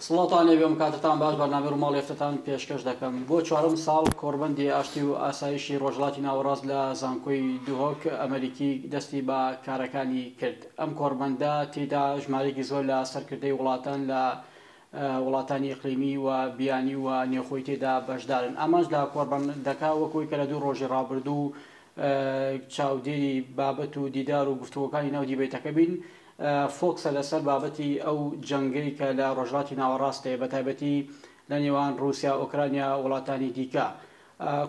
سڵاتان لێبێ کاتتان باش بەرنامەی ڕووماڵ هێفتتان پێشکەش دەکەم. بۆ چوارم ساڵ کۆڕبەندی ئاشتی و ئاسایشی ڕۆژهەڵاتی ناوەڕاست لە زانکۆی دوهۆک ئەمریکی دەستی بە کارەکانی کرد. ئەم کۆڕبەندە تێدا ژمارەیەکی زۆر لە سەرکردەی وڵاتان لە وڵاتانی ئیقلیمی و بیانی و نێوخۆی تێدا بەشدارن. ئەمەش لە کۆڕبەندەکە وەکوی کە لە دوو ڕۆژی ڕابردوو چاودێری بابەت و دیدار و گفتووەکانی ناو دیبێتەکە بین. فۆکسە لەسەر بابەتی ئەو جەنگەی کە لە ڕۆژهەڵاتی ناوەڕاستەیە بە تایبەتی لە نێوان رووسیا ئۆکرانیا وڵاتانی دیکە.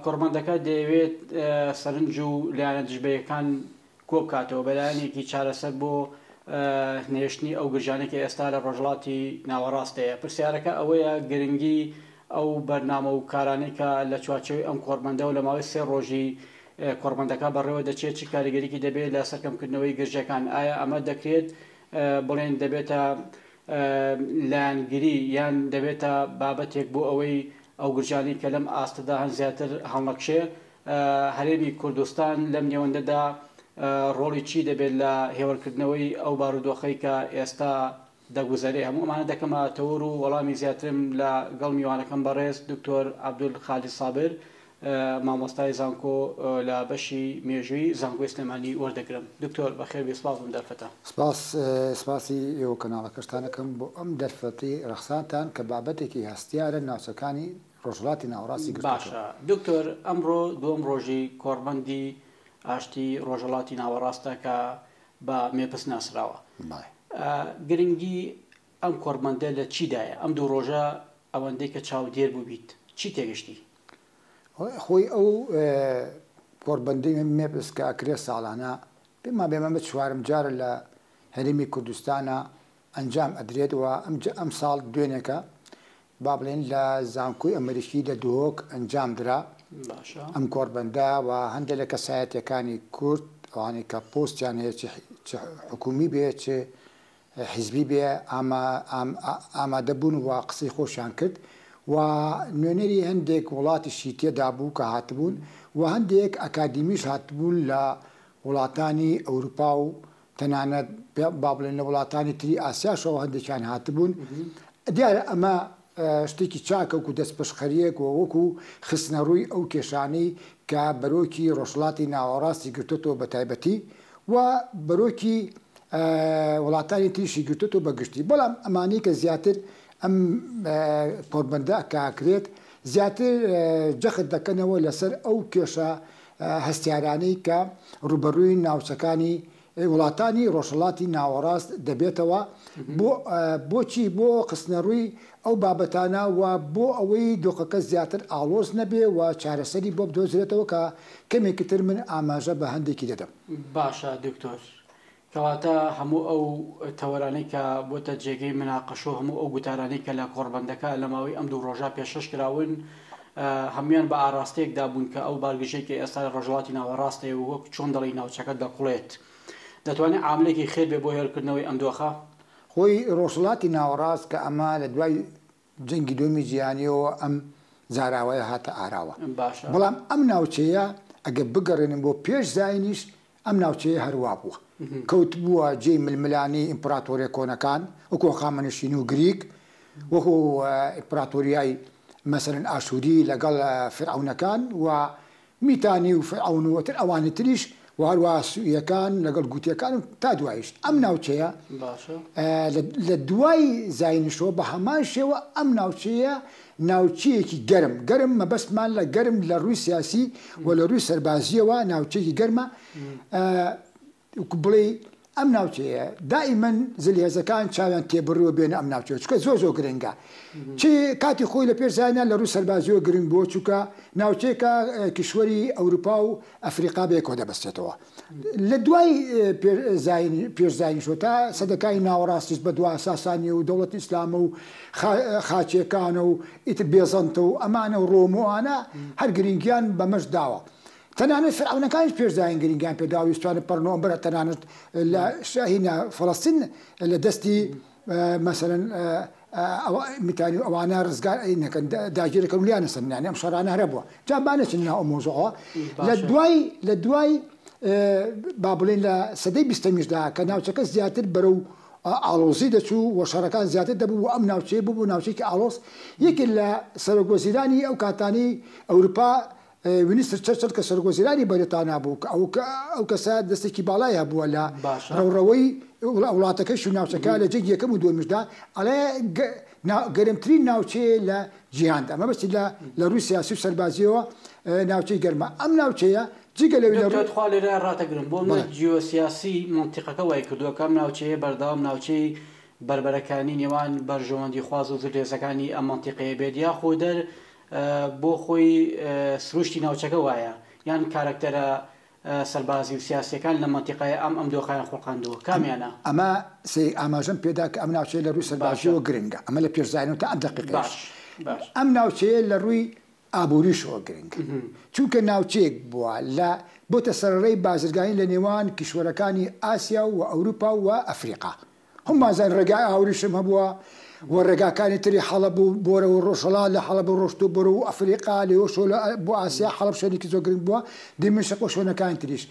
کۆڕبەندەکە دەیەوێت سەرنج و لایەنە دژبەیەکان کۆ بکاتەوە بەلایەنێکی چارەسەر بۆ نێشتنی ئەو گرژانێکی ئێستا لە ڕۆژهەڵاتی ناوەڕاستەیە. پرسیارەکە ئەوەیە گرنگی ئەو بەرنامە و کارانێکە لە چوارچێوەی ئەم کۆڕبەندە و لە ماوەی 3 ڕۆژی کۆڕبەندەکە بەڕێوە دەچێت چی کاریگەریکی دەبێت لە سەرکەمکردنەوەی گرژەکان. ئایا ئەمە دەکرێت بڵێن دەبێتە لایەنگیری یان دەبێتە بابەتێک بۆ ئەوەی ئەو گرژانی کە لەم ئاستەدا هەن زیاتر هەڵنەکشێ؟ هەرێمی کوردستان لەم نێوەندەدا ڕۆڵی چی دەبێت لە هێوەرکردنەوەی ئەو بارودۆخەی کە ئێستا دەگوزارێ؟ هەموو ئەمانە دەکەمە تەور و وەڵامی زیاترم لە گەڵ میوانەکەم بەڕێز دکتۆر عەبدولخالیق سابر مامۆستای زانکۆ لە بەشی مێژووی زانکۆی سلێمانی وەردەگرم. دکتۆر بەخێر بێ، سپاس بم دەرفەتە. سپاسی ئێوە کەناڵەکەشتانەکەم بۆ ئەم دەرفەتی ڕەخسانتان کە بابەتێکی هەستیارە ناوچەکانی ڕۆژهەڵاتی ناوەڕاستی گرتووە. باشە دکتۆر، ئەمڕۆ دووەم ڕۆژی کۆڕبەندی ئاشتی ڕۆژهەڵاتی ناوەڕاستە کە بە مێپس ناسراوە. گرنگی ئەم کۆڕبەندە لە چیدایە؟ ئەم دوو ڕۆژە ئەوەندەی کە چاودێر بوو بیت چی تێگەشتی؟ خۆی ئەو کۆڕبەندەی مێپس کە ئەکرێ ساڵانە پێما بێمەمە چوارم جارە لە هەرێمی کوردستانە ئەنجام ئەدرێتەوە. ئەم ساڵ دوێنێکە با بڵێن لە زانکۆی ئەمریکی لە دوهۆک ئەنجام درا ئەم کۆڕبەندە و هەندێک لە کەسایەتیەکانی کورد ئەوانەی کە پۆستیان هەیە چ حکومی بێ چ حیزبی بێ ئامادەبوون و قسەی خۆشیان کرد و نوێنەری هەندێک وڵاتیشی تێدا بوو کە هاتبوون و هەندێک ئەکادیمیش هاتبوون لە وڵاتانی ئەوروپا و تەنانەت با بڵێن لە وڵاتانی تری ئاسیاشەوە هەندێکیان هاتبوون. دیارە ئەمە شتێکی چاکە وەکو دەستپەشخەریەک و وەکو خستنە ڕووی ئەو کێشانەی کە بەرۆکی ڕۆژهەڵاتی ناوەڕاستی گرتوێتەوە بە تایبەتی و بەرۆکی وڵاتانی تریشی گرتوێتەوە بەگشتی. بەڵام ئەمانەی کە زیاتر ئەم کۆڕبەندە کاکرێت زیاتر جەخت دەکەنەوە لەسەر ئەو کێشە هەستیارانەی کە ڕوبەڕووی ناوچەکانی وڵاتانی ڕۆژهەڵاتی ناوەڕاست دەبێتەوە. بۆچی؟ بۆ خستنە ڕووی ئەو بابەتانە و بۆ ئەوەی دۆخەکە زیاتر ئاڵۆز نەبێ و چارەسەری بۆ بدۆزرێتەوە کە کەمێکی تر من ئاماژە بە هەندێکی دەدەم. باشە دکتۆر، کەواتە هەموو ئەو تەوەرانەی کە بۆتە جێگەی مناقەشە و هەموو ئەو گوتارانەی کە لە کۆڕبەندەکە لە ماوەی ئەم دوو ڕۆژە پێشەش کراون هەمویان بە ئاراستەیەکدا بوون کە ئەو بارگژێکی ئێستا ڕۆژهەڵاتی ناوەڕاستەیە و وەک چۆن دەڵی ناوچەکە دەقوڵێت دەتوانێت عاملێکی خێر بێ بۆ هێرکردنەوەی ئەم دۆخە؟ خۆی ڕۆژهەڵاتی ناوەڕاست کە ئەمە لە دوای جەنگی دووەمی جیهانیەوە ئەم زاراوەیە هاتە ئاراوە. بەڵام ئەم ناوچەیە ئەگە بگەڕێنم بۆ پێش زاینیش ئەم ناوچەیە هەروە بووە، کەوت بووە جێی ململانی ئیمپراتۆریە کۆنەکان وەکو خامنەشین و گریک، وەکو ئیمپراتۆریای مەسەرەن ئاشووری لەگەڵ فرعونەکان و میتانی و فرعون و تر ئەوانە تریش و هەروە سوئیەکان لەگەڵ گوتیەکان تا دوایش. ئەم ناوچەیە لە دوای زاینشەوە بە هەمان شێوە ئەم ناوچەیە ناوچەیەکی گەرم مەبەستمان لە گەرم لە ڕووی سیاسی و لە ڕووی سەربازیەوە ناوچەیەکی گەرمە. بڵێ ئەم ناوچەیە دائیمەن زلهێزەکان چاویان تێبڕوە بێنە ئەم ناوچەیە چکە زۆر گرنگە. چی کاتی خۆی لە پێشزانیان لە ڕووی سەربازیەوە گرنگ بۆ چووکە ناوچەیەکە کشوەری ئەوروپا و ئەفریقا بێ کۆ دەبەستێتەوە. لە دوای پێشزاینیشەوە تا سەدەکانی ناوەڕاستیش بە دوای ساسانی و دەوڵەتی ئیسلامە و خاچیەکانە و ئیتر بێزەنتە و ئەمانە و ڕۆمۆوانە هەر گرنگیان بەمەش داوە. تەنانەت فرعونەکانیش پێشزاین گرنگیان پێداوە ویستوانە پەڕنەوە بەرە تەنانەت لە شاهینە فەڵەستین لە دەستی مەسەرەن میتانی ئەوانە ڕزگار نەکەن داگیرەکەن و لیانە سەرنیانە ئەم شەڕانە هەرە بووە. جا بانەچن ناو ئەم مۆزوعەوە لە دوای با بڵێن لە سەدەی بیستەمیشدا کە ناوچەکە زیاتر بەرەو ئالۆزی دەچوو و شەڕەکان زیاتر دەبوو و ئەم ناوچەیە بوو ناوچەیەکی ئالۆز یەکێک لە سەرۆکوەزیرانی ئەو کاتانی ئەوروپا وینستر چەرچل کە سەرۆکوەزیرانی بەریتانیا بوو ئەو کەسە دەستێکی باڵای هەبووە لە ڕەوڕەوەی وڵاتەکەش و ناوچەکە لە جێگی یەکەم و دووەمیشدا ئەڵێ گەرمترین ناوچەیە لە جیهاندا ئەمە بەستی لە ڕووی سیاسی و سەربازیەوە ناوچەی گەرمە ئەم ناوچەیە جگە خوا لێرە ڕاتەگرم بۆ جیۆسیاسی منتیقەکە وای کردووە کەم ناوچەیە بەردەوام ناوچەی بربەرەکانی نێوان بەرژەوەندی خواز و زرێزەکانی ئەم منتیقەیە بێت یا خۆ دەر بۆ خۆی سروشتی ناوچەکە وایە یان کارکتەرە سەربازی و سیاسیەکان لە منتیقەیە ئەم دۆخایان خۆڵقاندووە کامیانە ئەمە ئاماژەم پێدا کە ئەم ناوچەیە لە ڕووی سەربازیەوە گرنگە ئەمە لە پێشزانین تا ئەم دقیقەش ئەم ناوچەیە لە ڕووی ئابووریشەوە گرنگ چونکە ناوچەیەک بووە لە بۆتە سەرڕێی بازرگانی لە نێوان کیشوەرەکانی ئاسیا و ئەوروپا و ئەفریقا هەمازان ڕێگای ئاوریشم هەبووە و ڕێگاکانی تری حەڵەب بوو بۆرەوە ڕۆژهەڵات لە حەڵەب ڕۆشتو بۆرە و ئەفریقا لێوە بۆ ئاسیا حەڵەب شوێنێکی زۆر گرنگ بووە دیمەشق و شوێنەکانی تریش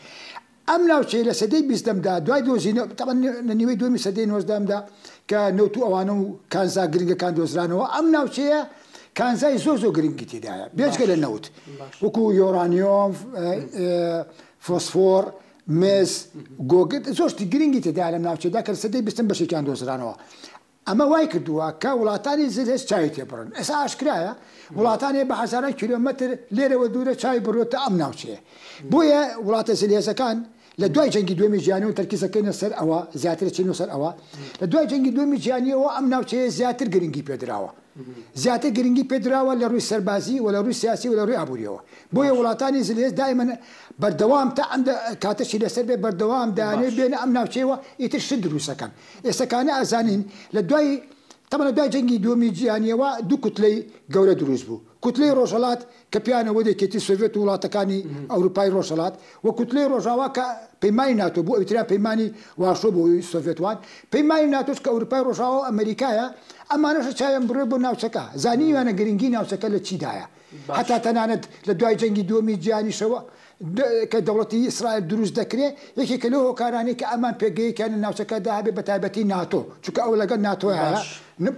ئەم ناوچەیە لە سەدەی بیستەمدا دوای دۆزینەوە تەقەن لە نیوەی دومی سەدەی نۆزدەمدا کە نەوت و ئەوانە و کانزا گرنگەکان دۆزرانەوە ئەم ناوچەیە کانزای زۆر گرنگی تێدایە بێجگە لە نەوت وەکو یۆرانیۆم فۆسفۆر مس گۆگت زۆرتی گرنگی تێدایە لەم ناوچەدا کە لە سەدەی بیستم بەشێکیان دۆزرانەوە ئەمە وای کردووە کە وڵاتانی زلێز چای تێبڕن ئێستا ئاشکرایە وڵاتانی بە هەزاران کیلۆمەتر لێرەوە دوورە چای بڕۆتە ئەم ناوچەیە بۆیە وڵاتە زلێزەکان لە دوای جەنگی دومی جیهانی و تەرکیزەکەینە سەر ئەوە زیاتر چینە سەر ئەوە لە دوای جەنگی دومی جیهانیەوە ئەم ناوچەیە زیاتر گرنگی پێدراوە زیاتر گرنگی پێدراوە لە ڕووی سەربازی و لە ڕووی سیاسی و لە ڕووی ئابووریەوە بۆیە وڵاتانی زلێز دائما بەردەوام تا ئەم کاتەشی لەسەر بێ بەردەوام دانێ بێنە ئەم ناوچەیەوە ئیتر شت دروستەکەن ئێستاکانە ئازانین لە دوای تەمە لە دوای جەنگی دومی جیهانیەوە دوو کوتلەی گەورە دروست بوو کوتلەی ڕۆژهەڵات کە پیانەوە دەکێتی سۆڤێت و وڵاتەکانی ئەوروپای ڕۆژهەڵات و کوتلەی ڕۆژاوا کە پەیمانی ناتۆ بوو ئەوترا پەیمانی واشۆ بۆ سۆڤێتوان پەیمانی ناتۆش کە ئەوروپای ڕۆژاوا و ئەمریکایە ئەمانەشە چایان بڕێ بۆ ناوچەکە زانیوانە گرنگی ناوچەکە لە چیدایە هەتا تەنانەت لە دوای جەنگی دومی جیهانیشەوە کە دەوڵەتی ئیسرائیل دروست دەکرێت یەکێکە لەو هۆکارانی کە ئەمان پێگەیەکیان ناوچەکەدا هەبێ بە تایبەتی ناتۆ چونکە ئەو لەگەڵ ناتۆیە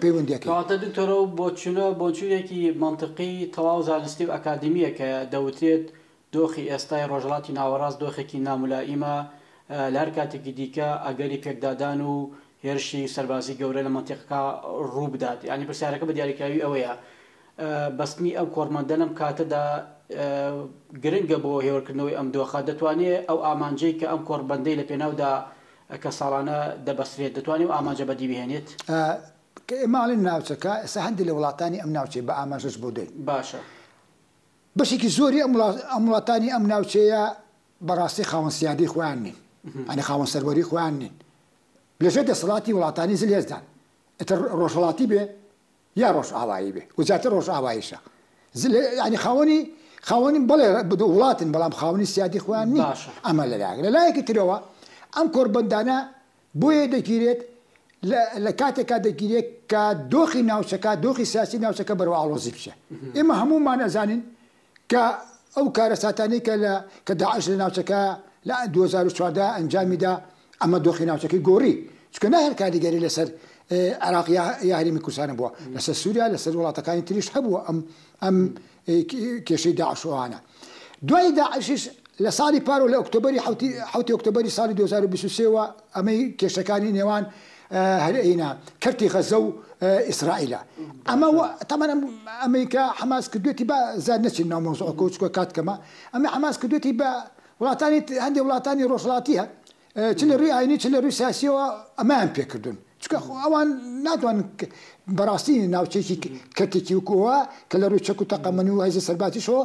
پەیوەندیەکەی کەواتە دکتۆرەوە بۆچوونێکی منطقی تەواو زانستی و ئەکادمیە کە دەوترێت دۆخی ئێستای ڕۆژهەڵاتی ناوەڕاست دۆخێکی نامولائیمە لە هەر کاتێکی دیکە ئەگەری پێکدادان و هێرشی سەربازی گەورە لە منتیقەکە ڕوو بدات ینی پرسیارەکە بە دیاریکراوی ئەوەیە بەستنی ئەم کۆڕمەندە لەم کاتەدا گرنگە بۆ هێوەرکردنەوەی ئەم دۆخە دەتوانێت ئەو ئامانجەی کە ئەم کۆڕبەندەی لە پێناودا کە ساڵانە دەبەسرێت دەتوانێت و ئامانجە بەدی بهێنێت کە ئێماڵی ناوچەکە ئێستا هەندێک لە وڵاتانی ئەم ناوچەی بە ئاماژەش بۆ دەین باشە بەشێکی زۆری ئەم وڵاتانی ئەم ناوچەیە بەڕاستی خاوەن سیادی خۆیان نین ئەنی خاوەن سەروەری خۆیان نین لەژێر دەسەڵاتی وڵاتانی زلێزدان ئەتر ڕۆژهەڵاتی بێ یا ڕۆژ ئاوایی بێ و زیاتر ڕۆژ ئاواییشە ینی خاوەنی بەڵێ وڵاتن بەڵام خاوەنی سیادی خۆیان نین ئەمە لەلایەکی ترەوە ئەم کۆڕبەندانە بۆیە دەگیرێت لە کاتێکا دەگیرێت کە دۆخی ناوچەکە دۆخی سیاسی ناوچەکە بەرەوە ئاڵۆزی بچێ ئێمە هەمومان ئەزانین کە ئەو کارە ساتانی کە داعش لە ناوچەکە لە 2014 ئەنجامیدا ئەمە دۆخی ناوچەکەی گۆڕی چکە ناهێر کاریگەری لەسەر عراق یا هەرێمی کوردستان بووە لەسەر سووریا لەسەر وڵاتەکانی تریش هەبووە ئەم کێشەی داعشوانە دوای داعشیش لە ساڵی پارۆ لە ئۆکتۆبەری 7 ئۆکتۆبەری ساڵی 2023ەوە ئەمەی کێشەکانی نێوان هەرئینا کەرتی غەزە و ئیسرائیلە ئەمە تەمەن ئەمریکا حماس کردوێتی بە زاد نەچین ناو مۆزوعەکە چکە کاتکەمە ئەمە حماس کردوێتی بە وڵاتانی هەندێک وڵاتانی ڕۆژهەڵاتیە چ لە ڕووی ئاینی چ لە ڕووی سیاسیەوە ئەمایان پێکردوون چکە ئەوان ناتوانن بەڕاستی ناوچێکی کەرتێکی وکووە کە لە ڕووی چەک و تەقەمەنی و هەیزە سەرباتیشەوە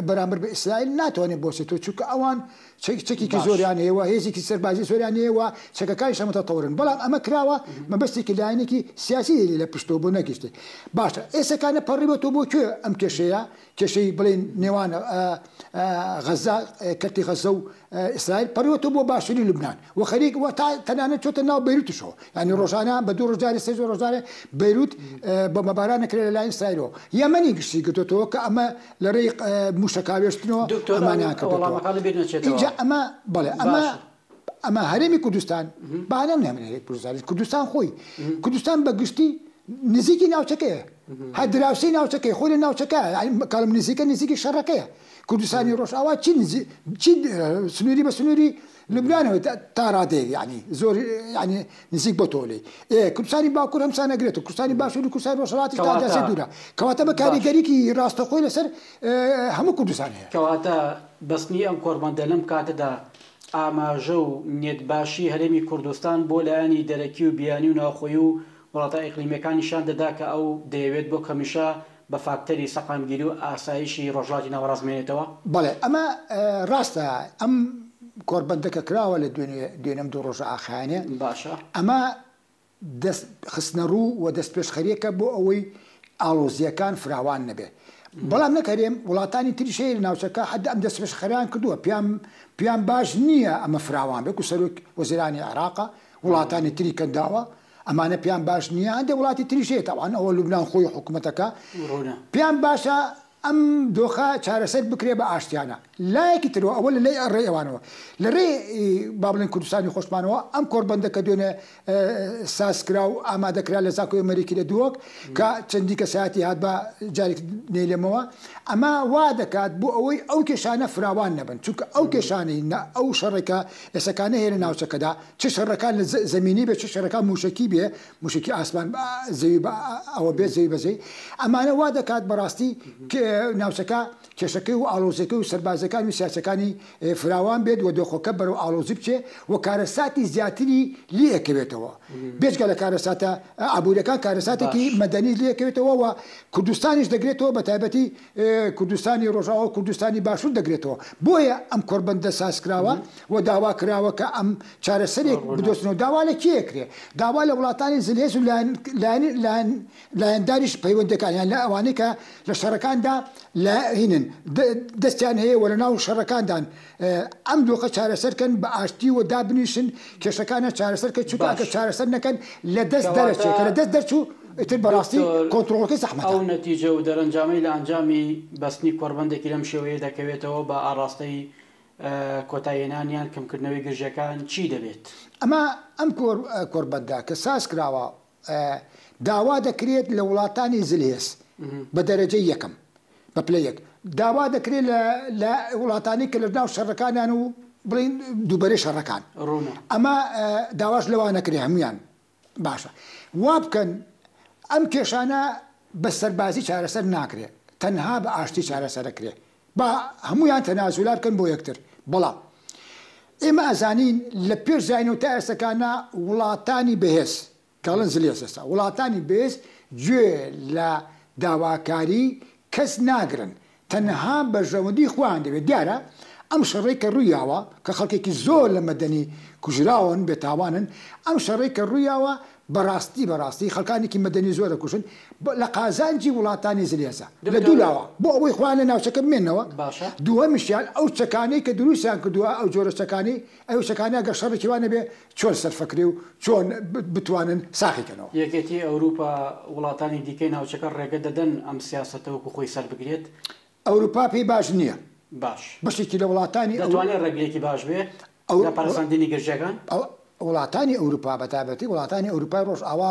بەرامبەر بە ئیسرائیل ناتوانێت بۆچێتەوە چونکە ئەوان چەکێکی زۆریان هەیەوە هێزێکی سەربازی زۆریان هەیەوە چەکەکانیش متەتەوڕن بەڵام ئەمە کراوە مەبەستێکی لایەنێکی سیاسی لە پشتەوە بۆ نەگەیشتێ باشە ئێستاکانە پەڕیبەتەوە بۆ کوێ ئەم کێشەیە کێشەی بڵێن نێوان غەزا کەرتی غەزە و ئیسرائیل پەڕیوەتەوە بۆ باشووری لوبنان و خەریک تەنانەت چۆتە ناو بەیروتشەوە ینی ڕۆژانە بە دوو ڕۆژداری سێ ڕۆژدارێ بەیروت بە مەباران نەکرێت لەلایەن ئیسرائیلەوە یەمەنی گشتی گرتووەوە کە ئەمە لە ڕێی موشەکاوێشتنەوە ئەمانیان کردووە ئەمە بەڵێ ئەمە هەرێمی کوردستان بانەم نامێنێت کوردستان خۆی کوردستان بەگشتی نزیکی ناوچەکەیە هەر دراوسی ناوچەکەی خۆی لە ناوچەکە کاڵم نزیکی شەڕەکەیە کوردستانی ڕۆژئاوا چی سنووری بە سنووری لبنانەوە تا ڕادەیە یعنی زۆر یعنی نزیک بۆ تۆڵێ کوردستانی باکوور هەمسان نەگرێت و کوردستانی باشوور و کوردستانی ڕۆژهەڵاتی تا دەسێ دوورە کەواتە بە کاریگەریکی ڕاستەخۆی لەسەر هەموو کوردستان هەیە کەواتە بەستنی ئەم کۆربەندە لەم کاتەدا ئاماژە و نێتباشی هەرێمی کوردستان بۆ لایەنی دەرەکی و بیانی و ناوخۆی و وڵاتە ئیقلیمیەکانیشان دەدا کە ئەو دەیەوێت بۆ کەمیشە بە فاکتەری سەقامگیری و ئاسایشی ڕۆژهەڵاتی ناوەڕاستمێنێتەوە بەڵێ ئەمە ڕاستە ئەم کۆربەندەکە کراوە لە دوێنەم دوو ڕۆژە ئاخایانێ باشە ئەمە دەست خستنە ڕوو و دەست پێشخەریەکە بۆ ئەوەی ئاڵۆزیەکان فراوان نەبێ بەڵام نەکەرێم وڵاتانی تریشەیە لە ناوچەکە حد ئەم دەست پێشخەریان کردووە پیان باش نییە ئەمە فراوان بێک و سەرۆک وەزیرانی عێراقە وڵاتانی تری کەنداوە ئەمانە پیان باش نییە هەندێک وڵاتی تریشەیە تاوان ئەوە لوبنان خۆی حکوومەتەکە پیان باشە ئەم دۆخە چارەسەر بکرێ بە ئاشتیانە لایەکی ترەوە ئەوە لە لای ڕێ ئەوانەوە لە ڕێ با بڵێن کوردستانی خۆشمانەوە ئەم کۆربەندەکە دوێنێ سازکرا و ئامادەکرا لە زاکۆی ئەمریکی لە دووەک کە چەندی کەسایەتی هات بە جارێک نێلێمەوە ئەمە وا دەکات بۆ ئەوەی ئەو کێشانە فراوان نەبن چونکە ئەو کێشانەی ئەو شەڕێکە ئێسەکانە هەیە لە ناوچەکەدا چ شەڕەکان لە زەمینی بێ چ شەڕەکان موشکی بێ موشکی ئاسمان زەوی ئەوە بێت زەوی بەزەی ئەمانە وا دەکات بەڕاستی ناوچەکە کێشەکەی و ئالۆزەکەی و سەربازەکان و سیاسەکانی فراوان بێت و دۆخۆکە بەرەو ئالۆزی بچێ و کارەساتی زیاتری لێکەوێتەوە بێجگە لە کارەساتە ئابوورەکان کارەساتێکی مەدەنی لێکەوێتەوە و کوردستانیش دەگرێتەوە بە تایبەتی کوردستانی ڕۆژاوە و کوردستانی باشوور دەگرێتەوە بۆیە ئەم کۆربەندە سازکراوە و داوا کراوە کە ئەم چارەسەرێک بدۆستنەوە داوا لە کێکرێ داوا لە وڵاتانی زلهێز و لایەنداریش پەیوەندەکان یان لە ئەوانەی کە لە شەڕەکاندا هینن دەستیان هەیە وە لە ناو شەڕەکاندان ئەم دۆخە چارەسەرکەن بە ئاشتی و دابنیشن کێشەکانە چارەسەرکە چووکە چارەسەر نەکەن لە دەست دەرەچێت کە لە دەست دەرچوو ئیتر بەڕاستی کۆنتڕۆڵەکەی زەحمەتە ئەو نەتیجە و دەرەنجامی لە ئەنجامی بەستنی کۆربەندێکی لەم شێوەیە دەکەوێتەوە بە ئاڕاستەی کۆتایێنانیان کەمکردنەوەی گرژەکان چی دەبێت ئەم کۆربەندە کە ساز کراوە داوا دەکرێت لە وڵاتانی زلهێز بە دەرەجەی یەکەم بە پلە یەک داوا دەکرێت لە وڵاتانی کە لە ناو شەڕەکانیان و بڵین دووبەرەی شەڕەکان ئەمە داواش لەوان نەکرێ هەمویان باشە وا بکەن ئەم کێشانە بە سەربازی چارەسەر ناکرێت تەنها بە ئاشتی چارەسەرەکرێ بە هەمویان تەنازولا بکەن بۆ یەکتر بەڵام ئێمە ئەزانین لە پێش زاین و تا ئێستەکانە وڵاتانی بەهێز کاڵن زلێز ئێستا وڵاتانی بەهێز گوێ لە داواکاری کەس ناگرن تەنها بەژەوەندی خۆیان دەبێت دیارە ئەم شەڕێک کە ڕوویاوە کە خەڵکێکی زۆر لە مەدەنی کوژراون بێتاوانن ئەم شەڕێک کە ڕوویاوە بەڕاستی خەڵکانێکی مەدەنی زۆرە کوشن لە قازانجی وڵاتانی زلێزە لە دوولاوە بۆ ئەوەی خوانە ناوچەکە بمێنەوە دووەمیشیان ئەو چەکانەی کە دروستیان کردووە ئەو جۆرە چەکانی ئەو چەکانە گە شەڕێکی وانە بێ چۆن سەرفەکرێ و چۆن بتوانن ساخیکەنەوە یەکێتی ئەوروپا وڵاتانی دیکەی ناوچەکە ڕێگە دەدەن ئەم سیاسەتەوەکو خۆی سەر بگرێت ئەوروپا پێی باش نییە باش بەشێکی لە وڵاتانی دەتوانێت ڕێگلێکی باش بێت لە پەرسەندنی گرژەکان وڵاتانی ئەوروپا بەتابەتی وڵاتانی ئەوروپای ڕۆژ ئاوا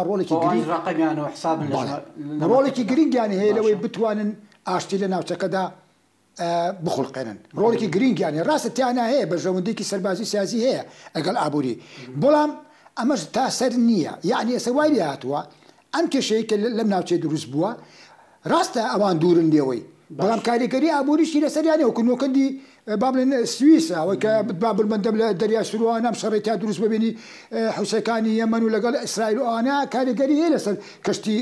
ڕۆڵێکی گرنگیان هەیە لەوەی بتوانن ئاشتی لە ناوچەکەدا بخڵقێنن ڕۆڵێکی گرنگیانی ڕاستیانە هەیە بە ژەوندێکی سەربازی سیاسی هەیە ئەگەڵ ئابووری بەڵام ئەمەش تا سەر نییە یعنی ئێستا وای لێ هاتووە ئەم کێشەیە کە لەم ناوچەی دروست بووە ڕاستە ئەوان دوورن لێەوەی بەڵام کاریگەری ئابووریشی لەسەریانێ وەکو نۆکەندی با بڵێن سویسە ئەوەی کە بابلمەندە لە دەریا سروان ئەم شەڕێتیا دروست ببینی حوسەکانی یەمەن و لەگەڵ ئیسرائیل و ئەوانە کاریگەری هەیە لەسەر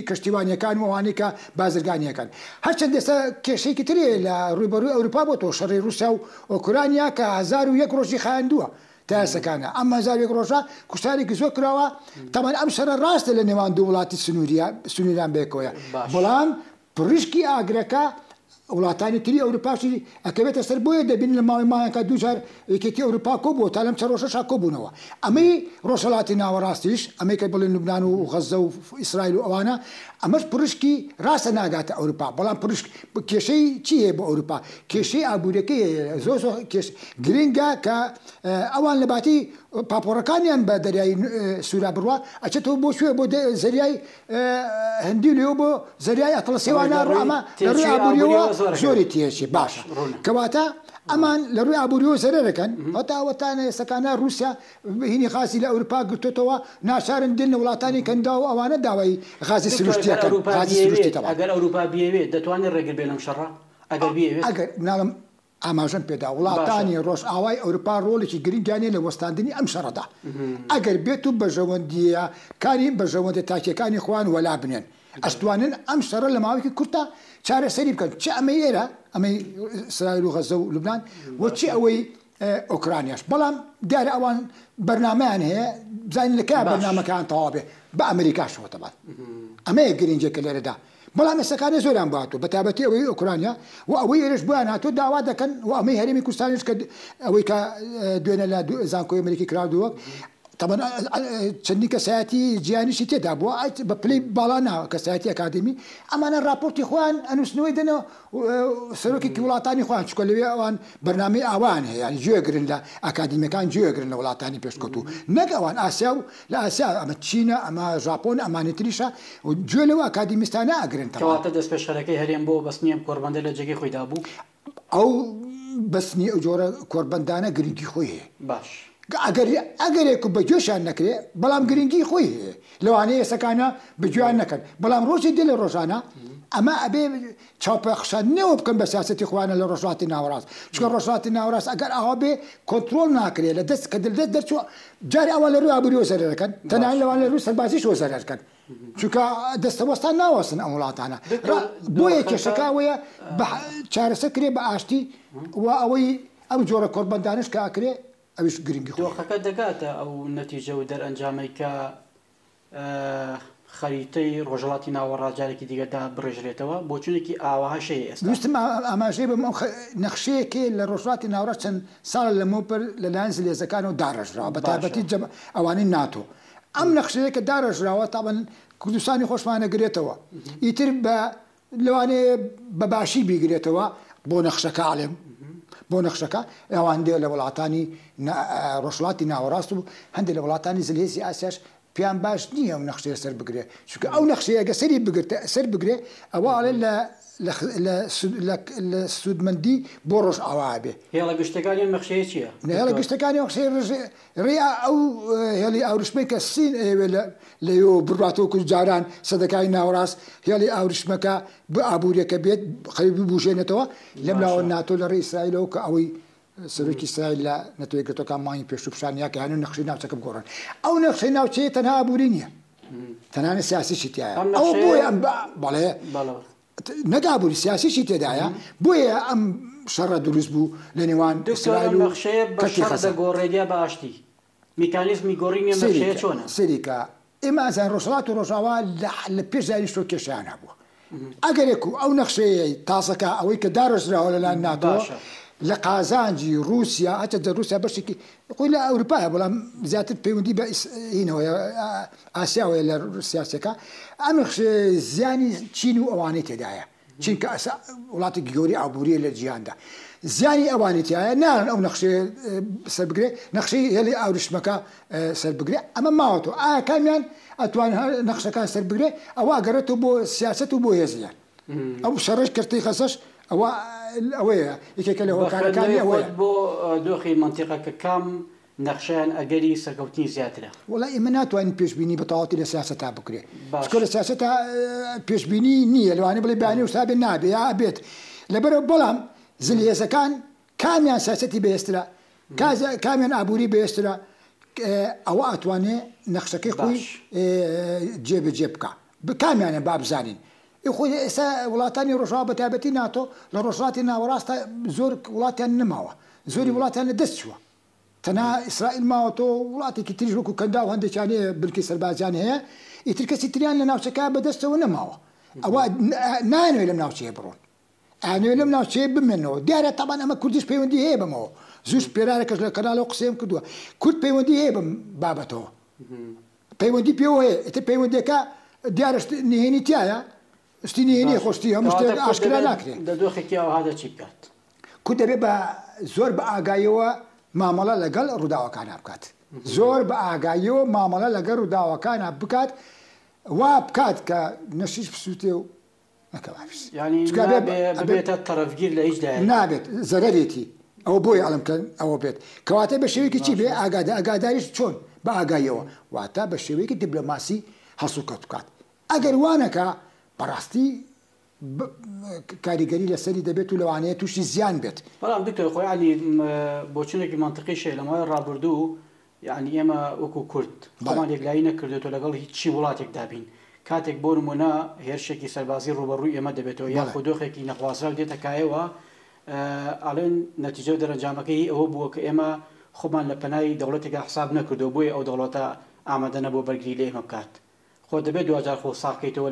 کەشتیوانیەکان و ئەوانەی کە بازرگانیەکان هەرچەند ئێستا کێشەیەکی ترێ لە ڕووبەڕووی ئەوروپا بۆ تۆ شەڕی رووسیا و ئۆکرانیا کە 1001 ڕۆژی خایاندووە تا ئێسەکانە ئەم 1001 ڕۆژە کوشتارێکی زۆر کراوە تەمان ئەم شەڕە ڕاستە لە نێوان دوو وڵاتی سنووریان بێکەوەیە بەڵام پڕشکی ئاگرەکە وڵاتانی تری ئەوروپاشی ئەکەوێتە سەر بۆیە دەبین لە ماوەی مایەکە دووجار یەکێتی ئەوروپا کۆبووە تا لەم چە ڕۆژەشا کۆبوونەوە ئەمەی ڕۆژهەڵاتی ناوەڕاستیش ئەمەی کە بڵێن لوبنان و غەزە و ئیسرائیل و ئەوانە ئەمەش پڕشکی ڕاستە ناگاتە ئەوروپا بەڵام پڕشک کێشەی چی هەیە بۆ ئەوروپا کێشەی ئابوووریەکەی زۆر گرنگە کە ئەوان لە باتی پاپۆڕەکانیان بە دەریای سوورا بڕوە ئەچێتەوە بۆ شوێ بۆ زەریای هەندی لێەوە بۆ زەریای ئەتڵسیوانە ڕۆمە لە ڕووی ئابوووریەوە زۆری تێشی باشە کەواتە ئەمان لە ڕووی ئابوووریەوە زەرەرەکەن هەتاوەتانە ئێسەکانە رووسیا هینی خاسی لە ئەوروپا گرتوتەوە ناشارن دێن لە وڵاتانی کەندا و ئەوانە داوای غازی سروشتیەکەن ئەگەر ئەوروپا بێوێت دەتوانێت ڕێگر بێ لەم شەڕە ئەگەر بێوێت ئەگەر ناڵم ئاماژەم پێدا وڵاتانی ڕۆژئاوای ئەوروپا ڕۆڵێکی گرنگیانێ لە وەستاندنی ئەم شەڕەدا ئەگەر بێت و بەژەوەندیە کاری بەژەوەندە تاکیەکانی خوان وەلا بنێن ئەستوانن ئەم شەڕە لە ماوەیەکی کورتە چارەسەری بکەن چ ئەمە ئێرە ئەمەی ئیسرائیل و غەزە و لوبنان و چی ئەوەی ئۆکرانیاش بەڵام دیارە ئەوان بەرنامەیان هەیە بزانین لە کای بەرنامەکان تەواو بێ بە ئەمریکاشەوە تەبات ئەمەیە گرنگێکە لێرەدا بەڵام ئێسەکانە زۆریان باتوە بە تابەتی ئەوەی ئۆکرانیا و ئەوەی ئێرش بۆیان هاتووە داوا دەکەن و ئەمەی هەرێمی کوردستانیش کە ئەوەی کە دوێنە لە زانکۆی ئەمریکی کراودووە طبعا چەندی کەسایەتی جیانیشی تێدا بووە بە پلەی باڵا ناوە کەسایەتی ئەکادمی ئەمانە راپۆرتی خۆیان ئەنووسنەوەی دەنەوە سەرۆکی وڵاتانی خۆیان چکە لەوێ ئەوان بەرنامەی ئاوان هەیە ینی گوێگرن لە ئاکادمیەکان گوێگرن لە وڵاتانی پێشکەوتوو نەک ئەوان ئاسیا و لە ئاسیا ئەمە چینە ئەمە ژاپۆن ئەمانێتریشە و گوێ لەوە ئاکادمیستانە ئەگرن کەواتە دەستپێشەرەکەی هەرێم بۆ بەستنیەم کۆربەندە لە جێگەی خۆیدا بوو ئەو بەستنی ئەو جۆرە کۆربەندانە گرنگی خۆی هەیە باش ئەگەرێک و بەگوێشان نەکرێ بەڵام گرنگی خۆی هەیە لەوانەیە ئێسەکانە بگویان نەکەن بەڵام ڕۆژی دێ لە ڕۆژانە ئەمە ئەبێ چاوپەخشانەوە بکەن بە سیاسەتی خوانە لە ڕۆژهاتی ناوەڕاست چکە ڕۆژهاتی ناوەڕاست ئەگەر ئەوە بێ کۆنتترۆل ناکرێت لە دەست کە دەست دەرچوە جاری ئەوە لە ڕووی ئابووریەوە زەرەرەکەن تەنانەت لەوان لە ڕووی سەربازیشەوە زەرەرکەن چونکە دەستەوەستان ناوەستن ئەم وڵاتانە بۆیە کێشەکەوەیە چارەسەر کرێ بە ئاشتی و ئەوەی ئەم جۆرە کۆربەندانش کە ئاکرێ ئەوش گرنگی دۆخەکە دەگاتە ئەو نەتیجە و دەرئەنجامەی کە خەریتەی ڕۆژهەڵاتی ناوەڕاجارێکی دیگەدا بڕێژرێتەوە بۆ چونێکی ئاواهەشەیە ئێستا ویستم ئاماژەی بم نەخشەیەکێ لە ڕۆژهەڵاتی ناوەڕاست چەند ساڵ لەمەوبەر لەلایەن زلێزەکانەوە داڕژراوە بە تایبەتی ئەوانەی ناتۆ ئەم نەخشەیە کە داڕژراوە تاوان کوردستانی خۆشمانەگرێتەوە ئیتر بە لەوانەیە بەباشی بیگرێتەوە بۆ نەخشەکە ئاڵێم بۆ نەخشەکە ئەوان دێ لە وڵاتانی ڕۆژهەڵاتی ناوەڕاست و هەندێک لە وڵاتانی زلهێزی ئاسیاش پیان باش نییە ئەو نەخشەیە سەر بگرێ چونکە ئەو نەخشەیە ئەگە سەر بگرێ ئەوە ئاڵێ لە سوودمەندی بۆ ڕۆژ ئاوا بێ هێڵە گشتەکانی نەخشەیە چییە؟ هێڵە گشتەکانی ڕێ ئەو هێڵی ئاوریشمەی کە سین ئێوێ لەوێ بڕاتەوە کورد جاران سەدەکانی ناوەڕاست هێڵی ئاوریشمەکە بە ئابوووریەکە بێت خەریبی بژێنێتەوە لەم لاوە ناتۆ لە ڕێی ئیسرائیلەوە کە ئەوەی سەرۆکی ئیسرائیل لە نەتۆیەکەوتەکان مانگی پێش و پیشانیاکە هەنوو نەخشەی ناوچەکە بگۆڕن ئەو نەخشەی ناوچەیە تەنها ئابووری نییە تەنانەت سیاسیشی تایە ئەو بۆیە بەڵێ نەگابووری سیاسیشی تێدایە بۆیە ئەم شەڕە دروست بوو لە نێوان ئیسرائیل و نەخشەیە بە شەڕ دەگۆڕێتیا باشتی میکانیزمی گۆڕینی نەخشەیە چۆنە سەریکە ئێمە ئازان ڕۆژهەڵات و ڕۆژاوا لە پێش زانیشتۆ کێشیان هەبووە ئەگەرێک و ئەو نەخشەیە تازەکە ئەوەی کە داڕژراوە لەلایەن ناتۆ لە قازانجی رووسیا هەچە دە رووسیا بەشێکی خۆی لە ئەوروپایە بەڵام زیاتر پەیوەندی بە هینەوەی ئاسیاوەیە لە سیاسەکە ئەم زیانی چین و ئەوانەی تێدایە چینکە وڵاتی گەوری ئابووریە لە جیهاندا زیانی ئەوانێتیایە نان ئەو نەخشەیە سەر بگرێ نەخشەی هێڵی ئاوریشمەکە سەر بگرێ ئەمە ماوەتەوە ئایا کامیان ئەتوان نەخشەکان سەر بگرێ ئەوە ئەگەڕێتەوە بۆ سیاست و بۆ هێزیان ئەو شەڕش کردی خەسەش ئەوە ئەوەیە یەکێکە لە هۆکارەکانی ئەوەیە بۆ دۆخی منتیقەکە کام نەخشەیان ئەگەری سەرکەوتنی زیاترە وڵای ئێمە ناتوانین پێشبینی بە تەواوەتی لە سیاسەتا بکرێ چکە لە سیاسەتا پێشبینی نییە لەوانەیە بڵێ بەیانی و سابێ نابێ یا بێت لەبەرەوە بەڵام زلهێزەکان کامیان سیاسەتی بەهێزترە کامیان ئابووری بەهێزترە ئەوە ئەتوانێ نەخشەکەی خۆی جێبەجێ بکە کامیانە با بزانین خۆی ئێستا وڵاتانی ڕۆژاوا بە تایبەتی ناتۆ لە ڕۆژهەڵاتی ناوەڕاستە زۆر وڵاتیان نەماوە زۆری وڵاتیان لە دەست چووە تەنها ئیسرائیل ماوەتۆ وڵاتێکی تریش وەکو کەندا و هەندێکیانەیە بلکی سەربازیان هەیە ئیتر کەسی تریان لە ناوچەکە بەدەستەوە نەماوە ئەوە نانوێت لەم ناوچەیە بڕۆن ئەنوێت لەم ناوچەیە بمێنەوە دیارە تەبان ئەمە کوردیش پەیوەندی هەیە بمەوە زووش پێرارێکەش لە کەناڵەوە قسەیەم کردووە کورد پەیوەندی هەیە بم بابەتەوە پەیوەندی پێوە هەیە ئیتر پەیوەندیەکە دیارە نهێنی تایە شتی نهێنی خۆشتی هەموو شتێک ئاشکرا ناکرێت لە دۆخێکی ئەوهادە چی بکات کورد دەبێت بە زۆر بە ئاگاییەوە مامەڵە لەگەڵ ڕووداوەکانە بکات زۆر بە ئاگاییەوە مامەڵە لەگەڵ ڕووداوەکانە بکات وا بکات کە نەشیش بسووتێ و نەکەواویست ینی بێتە تەرەفگیر لە هیچ نابێت زەرەرێتی ئەوە بۆی ئەڵمکەن ئەوە بێت کەواتە بە شێوەیەکی چی بێ ئاگاداریش چۆن بە ئاگاییەوە واتە بە شێوەیەکی دیبلۆماسی هەڵسوکەوت بکات ئەگەر وانەکە بەڕاستی کاریگەری لەسەری دەبێت و لەوانەیە تووشی زیان بێت بەڵام دکتۆر خۆیانی بۆچونێکی منطقی شێ لەمەوەی ڕابردوو یعنی ئێمە وەکو کورد خۆمان یەکلایی نەکردێتەوە لەگەڵ هیچی وڵاتێکدا بین کاتێک بۆ نمونە هێرشێکی سەربازی ڕوبەڕووی ئێمە دەبێتەوە یا خودۆخێکی نەخوازرا دێتە کایەوە ئاڵێن نەتیجە دەرەنجامەکەی ئەوە بووە کە ئێمە خۆمان لە پەنای دەوڵەتێکا حساب نەکردو بۆیە ئەو دەوڵەتە ئامادە نەبوو بەرگری لە ئێمە بکات خۆ دەبێت دوجار خۆ ساقیتەوە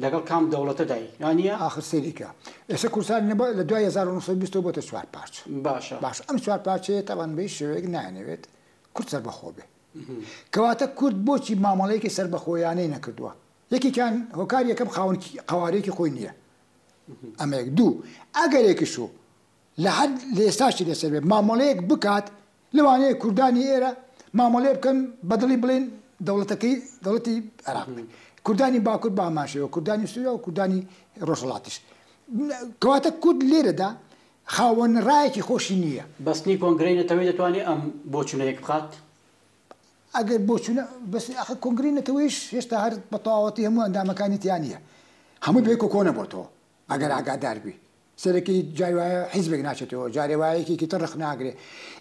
لەگەڵ کام دەوڵەتەدای یانە آخر سێریکە ئێستا کوردستان لە دوای 1920 بۆتە چوار پارچ باش ئەم چوار پارچەیە تاوان بەی شێوەیەک نایەنەوێت کورد سەربەخۆ بێ کەواتە کورد بۆچی مامەڵەیەکی سەربەخۆیانەی نەکردووە یەکێکیان هۆکار یەکەم خاوەن قەوارەیەکی خۆی نییە ئەمەیەک دوو ئەگەرێکیش و لە حد لە ئێستاشی لەسەر بێ مامەڵەیەک بکات لەوانەیە کوردانی ئێرە مامەڵەیە بکەن بەدڵی بڵێن دەوڵەتەکەی دەوڵەتی عێراق کوردانی باکوور بە ئاماشەوە کوردانی سووریا و کوردانی ڕۆژهەڵاتیش کەواتە کورد لێرەدا خاوەن ڕایەکی خۆشی نییە بەستنی کۆنگرەی نەتەوەی دەتوانێت ئەم بۆچونەیەک بخات ئەگەر بۆچونە بەس کۆنگرەی نەتەوەیش هێشتا هەر بە تەواوەتی هەموو ئەندامەکانی تیان نییە هەموو بێ کۆکۆ نەبۆتەوە ئەگەر ئاگادار بی سەرەکی جای وایە حیزبێک ناچێتەوە جارێ وایەکی تر ڕخ ناگرێ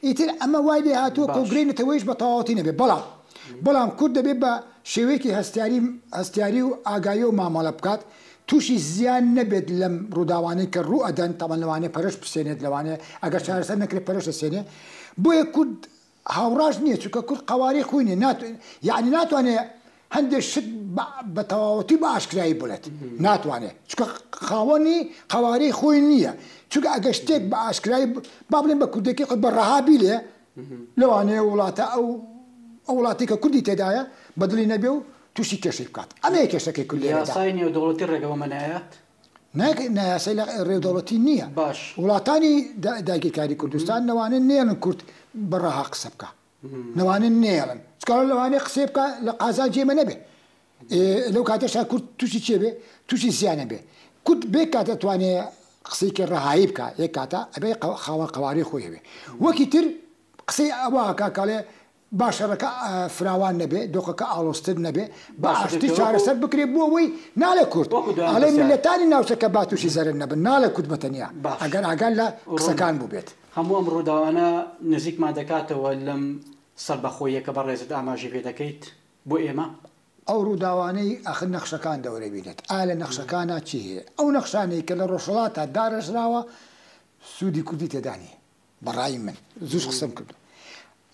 ئیتر ئەمە وای لێ هاتووە کۆنگرەی نەتەوەیش بە تەواوەتی نەبێ بەڵام کورد دەبێت بە شێوەیەکی هەستیاری و ئاگایی و مامەڵە بکات تووشی زیان نەبێت لەم ڕووداوانەی کە ڕوو ئەدەن تەمەن لەوانێ پەرش بسێنێت لەوانێ ئەگەر چارەسەر نەکرێت پەرش دەسێنێ بۆیە کورد هاوڕاش نییە چونکە کورد قەواری خۆی نیە یعنی ناتوانێت هەندێک شت بە تەواوەتی بە ئاشکرایی بڵێت ناتوانێت چونکە خاوەنی قەواری خۆی نییە چونکە ئەگەر شتێک بە ئاشکرایی با بڵێن بە کوردێکی خۆت بە ڕەهابی لێ لەوانەیە وڵاتە ئەو وڵاتی کە کوردی تێدایە بەدڵی نەبێ و تووشی کێشەی بکات ئەمەیە کێشەکەی کوردی یاسای نێودەوڵەتی ڕێگەوە مەنایەت نایاسای لە ڕێودەوڵەتی نییە وڵاتانی داگیرکاری کوردستان نەوانن نێڵن کورد بەڕەها قسە بکە نەوانن نێڵن چکار لەوانەیە قسێ بکە لە قازان جێمە نەبێ لەو کاتەشا کورد تووشی چێ بێ تووشی زیانە بێ کورد بێ کاتە توانێت قسەیکە ڕەهایی بکە یەک کاتە ئەبێ خاوەن قەواری خۆی هەبێ وەکی تر قسەی ئەوە کاکاڵێ باشەڕەکە فراوان نەبێ دۆخەکە ئاڵۆستر نەبێ باشتی چارەسەر بکرێت بۆ ئەوەی نالە کورد ئەڵێ میلەتانی ناوچەکە با تووشی زەرر نەبن نالە کورد بەتەنیا ئەگەر ئاگان لە قسەکان بوو بێت هەموو ئەم ڕووداوانە نزیکمان دەکاتەوە لەم سەربەخۆییەکە بە ڕێزت ئاماژی پێ دەکەیت بۆ ئێمە ئەو ڕووداوانەی ئەخر نەخشەکان دەورە بینێت لە نەخشەکانە چی هەیە ئەو نەخشانەی کە لە ڕۆژهەڵاتە داڕێژراوە سوودی کوردی تێدانی بەڕای من زوش قسەم کردو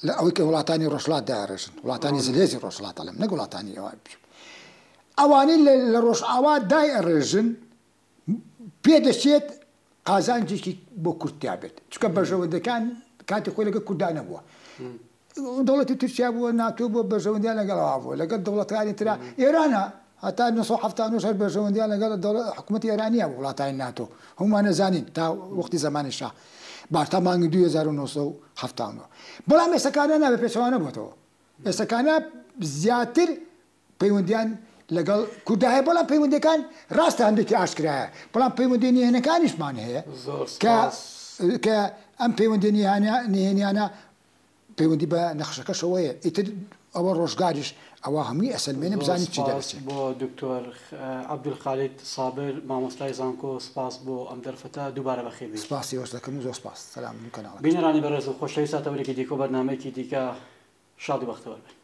لە ئەوەی کە وڵاتانی ڕۆژهەڵات داڕێژن وڵاتانی زلێزی ڕۆژهەڵات ئەڵێم نەک وڵاتانی ئەوە ئەوانەی لە ڕۆژئاوا دای ئەڕێژن پێدەچێت قازانجێکی بۆ کورتیا بێت چونکە بەژەوەندەکان کاتی خۆی لەگەڵ کوردان نەبووە دەوڵەتی تورکیا بووە ناتۆ بۆ بەژەوەندیان لەگەڵەوە بووە لەگەڵ دەوڵەتانی ترا ئێرانە هەتا 1970 بەژەوەندیان لەگەڵ حکوومەتی ئێرانیە بوو وڵاتانی ناتۆ هەمومان نەزانین تا وەختی زەمانی شا باشتا مانگی 1970 بەڵام ئێستەکانە نابێت پێچەوانە بۆتەوە ئێستەکانە زیاتر پەیوەندیان لەگەڵ کورددا هەیە بەڵام پەیوەندەکان ڕاستە هەندێکی ئاشکرایە بەڵام پەیوەندی نهێنەکانیشمان هەیە کە ئەم پەیوەندی نهێنیانە پەیوەندی بە نەخشەکەشەوەیە ئیتر ئەوە ڕۆژگاریش ئەوە هەمووی ئەسلمێنە بزانیت چی دەرەچێت بۆ دکتۆر عەبدولخالید سابر مامۆستای زانکۆ سپاس بۆ ئەم دەرفەتە دووبارە بەخێر بێت سپاسی ئەوش دەکەم و زۆر سپاس سەلام کەناڵ بینەرانی بەڕێز و خۆشەویست ساتەوەرێکی دیکۆ بەرنامەیەکی دیکە شاد و بەختەوەر بن